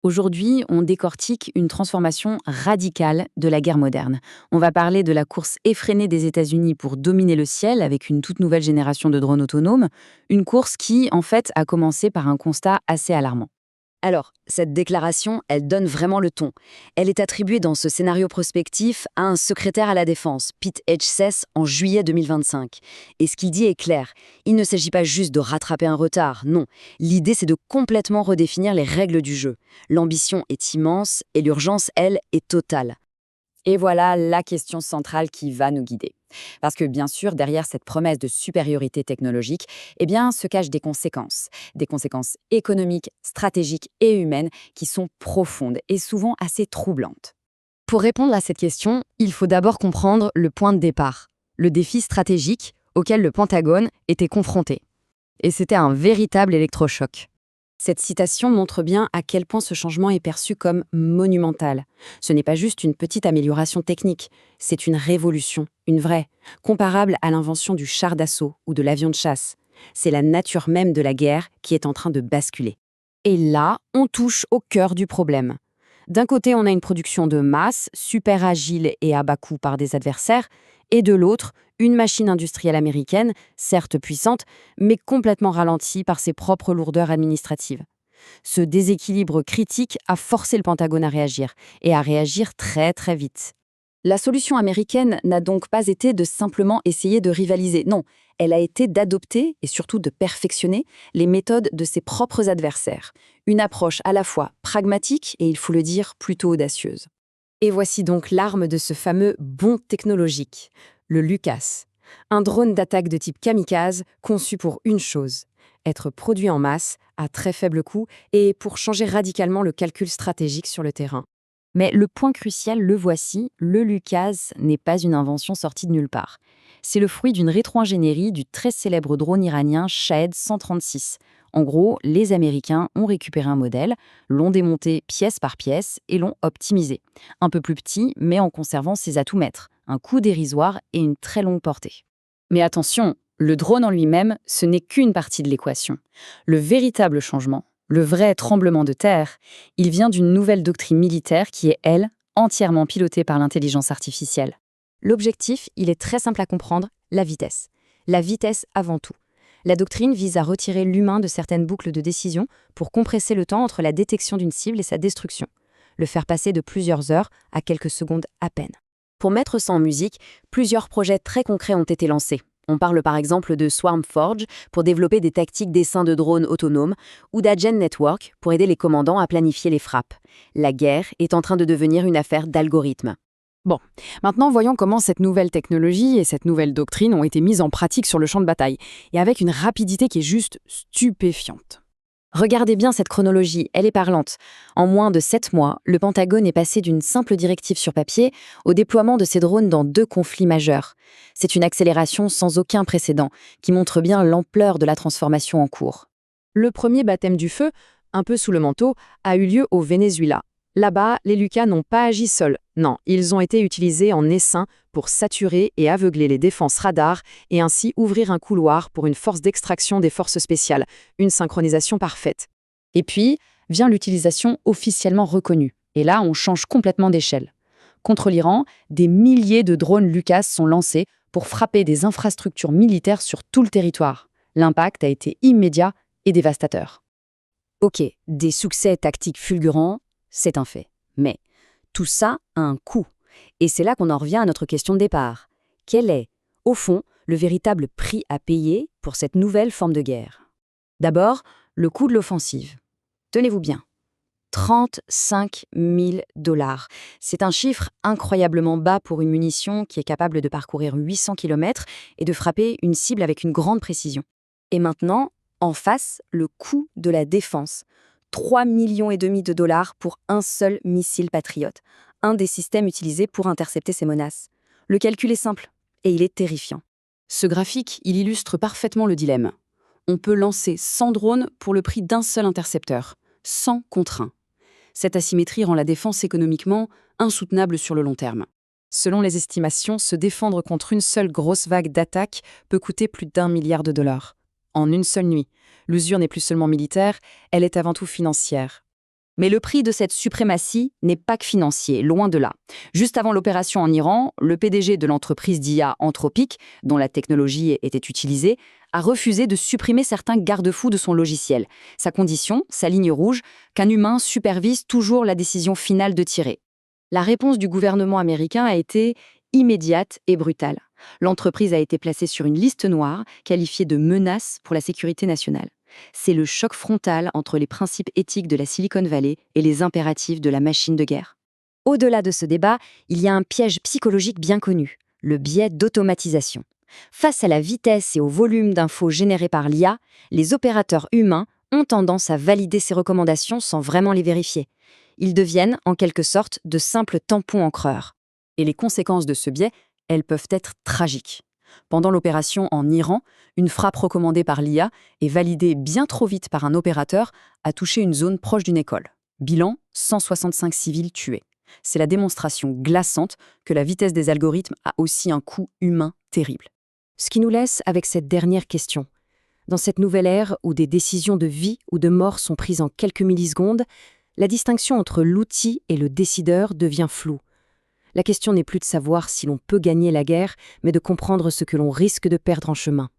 Aujourd'hui, on décortique une transformation radicale de la guerre moderne. On va parler de la course effrénée des États-Unis pour dominer le ciel avec une toute nouvelle génération de drones autonomes, une course qui, en fait, a commencé par un constat assez alarmant. Alors, cette déclaration, elle donne vraiment le ton. Elle est attribuée dans ce scénario prospectif à un secrétaire à la Défense, Pete Hegseth, en juillet 2025. Et ce qu'il dit est clair. Il ne s'agit pas juste de rattraper un retard, non. L'idée, c'est de complètement redéfinir les règles du jeu. L'ambition est immense et l'urgence, elle, est totale. Et voilà la question centrale qui va nous guider. Parce que bien sûr, derrière cette promesse de supériorité technologique, se cachent des conséquences économiques, stratégiques et humaines qui sont profondes et souvent assez troublantes. Pour répondre à cette question, il faut d'abord comprendre le point de départ, le défi stratégique auquel le Pentagone était confronté. Et c'était un véritable électrochoc. Cette citation montre bien à quel point ce changement est perçu comme monumental. Ce n'est pas juste une petite amélioration technique, c'est une révolution, une vraie, comparable à l'invention du char d'assaut ou de l'avion de chasse. C'est la nature même de la guerre qui est en train de basculer. Et là, on touche au cœur du problème. D'un côté, on a une production de masse, super agile et à bas coût par des adversaires, et de l'autre, une machine industrielle américaine, certes puissante, mais complètement ralentie par ses propres lourdeurs administratives. Ce déséquilibre critique a forcé le Pentagone à réagir, et à réagir très très vite. La solution américaine n'a donc pas été de simplement essayer de rivaliser, non, elle a été d'adopter et surtout de perfectionner les méthodes de ses propres adversaires. Une approche à la fois pragmatique et, il faut le dire, plutôt audacieuse. Et voici donc l'arme de ce fameux bond technologique, le LUCAS. Un drone d'attaque de type kamikaze conçu pour une chose, être produit en masse, à très faible coût et pour changer radicalement le calcul stratégique sur le terrain. Mais le point crucial, le voici, le LUCAS n'est pas une invention sortie de nulle part. C'est le fruit d'une rétro-ingénierie du très célèbre drone iranien Shahed 136. En gros, les Américains ont récupéré un modèle, l'ont démonté pièce par pièce et l'ont optimisé. Un peu plus petit, mais en conservant ses atouts maîtres, un coût dérisoire et une très longue portée. Mais attention, le drone en lui-même, ce n'est qu'une partie de l'équation. Le véritable changement, le vrai tremblement de terre, il vient d'une nouvelle doctrine militaire qui est, elle, entièrement pilotée par l'intelligence artificielle. L'objectif, il est très simple à comprendre, la vitesse. La vitesse avant tout. La doctrine vise à retirer l'humain de certaines boucles de décision pour compresser le temps entre la détection d'une cible et sa destruction. Le faire passer de plusieurs heures à quelques secondes à peine. Pour mettre ça en musique, plusieurs projets très concrets ont été lancés. On parle par exemple de SwarmForge pour développer des tactiques d'essaim de drones autonomes ou d'Agent Network pour aider les commandants à planifier les frappes. La guerre est en train de devenir une affaire d'algorithmes. Bon, maintenant voyons comment cette nouvelle technologie et cette nouvelle doctrine ont été mises en pratique sur le champ de bataille, et avec une rapidité qui est juste stupéfiante. Regardez bien cette chronologie, elle est parlante. En moins de 7 mois, le Pentagone est passé d'une simple directive sur papier au déploiement de ces drones dans 2 conflits majeurs. C'est une accélération sans aucun précédent, qui montre bien l'ampleur de la transformation en cours. Le premier baptême du feu, un peu sous le manteau, a eu lieu au Venezuela. Là-bas, les LUCAS n'ont pas agi seuls. Non, ils ont été utilisés en essaim pour saturer et aveugler les défenses radars et ainsi ouvrir un couloir pour une force d'extraction des forces spéciales, une synchronisation parfaite. Et puis, vient l'utilisation officiellement reconnue. Et là, on change complètement d'échelle. Contre l'Iran, des milliers de drones LUCAS sont lancés pour frapper des infrastructures militaires sur tout le territoire. L'impact a été immédiat et dévastateur. Ok, des succès tactiques fulgurants, c'est un fait. Mais tout ça a un coût. Et c'est là qu'on en revient à notre question de départ. Quel est, au fond, le véritable prix à payer pour cette nouvelle forme de guerre? D'abord, le coût de l'offensive. Tenez-vous bien. 35 000 $. C'est un chiffre incroyablement bas pour une munition qui est capable de parcourir 800 km et de frapper une cible avec une grande précision. Et maintenant, en face, le coût de la défense. 3,5 millions de dollars pour un seul missile Patriot, un des systèmes utilisés pour intercepter ces menaces. Le calcul est simple, et il est terrifiant. Ce graphique, il illustre parfaitement le dilemme. On peut lancer 100 drones pour le prix d'un seul intercepteur, 100 contre 1. Cette asymétrie rend la défense économiquement insoutenable sur le long terme. Selon les estimations, se défendre contre une seule grosse vague d'attaque peut coûter plus d'1 milliard de dollars. En une seule nuit. L'usure n'est plus seulement militaire, elle est avant tout financière. Mais le prix de cette suprématie n'est pas que financier, loin de là. Juste avant l'opération en Iran, le PDG de l'entreprise d'IA Anthropic, dont la technologie était utilisée, a refusé de supprimer certains garde-fous de son logiciel. Sa condition, sa ligne rouge, qu'un humain supervise toujours la décision finale de tirer. La réponse du gouvernement américain a été immédiate et brutale. L'entreprise a été placée sur une liste noire, qualifiée de menace pour la sécurité nationale. C'est le choc frontal entre les principes éthiques de la Silicon Valley et les impératifs de la machine de guerre. Au-delà de ce débat, il y a un piège psychologique bien connu, le biais d'automatisation. Face à la vitesse et au volume d'infos générées par l'IA, les opérateurs humains ont tendance à valider ces recommandations sans vraiment les vérifier. Ils deviennent, en quelque sorte, de simples tampons encreurs. Et les conséquences de ce biais, elles peuvent être tragiques. Pendant l'opération en Iran, une frappe recommandée par l'IA et validée bien trop vite par un opérateur a touché une zone proche d'une école. Bilan, 165 civils tués. C'est la démonstration glaçante que la vitesse des algorithmes a aussi un coût humain terrible. Ce qui nous laisse avec cette dernière question. Dans cette nouvelle ère où des décisions de vie ou de mort sont prises en quelques millisecondes, la distinction entre l'outil et le décideur devient floue. La question n'est plus de savoir si l'on peut gagner la guerre, mais de comprendre ce que l'on risque de perdre en chemin.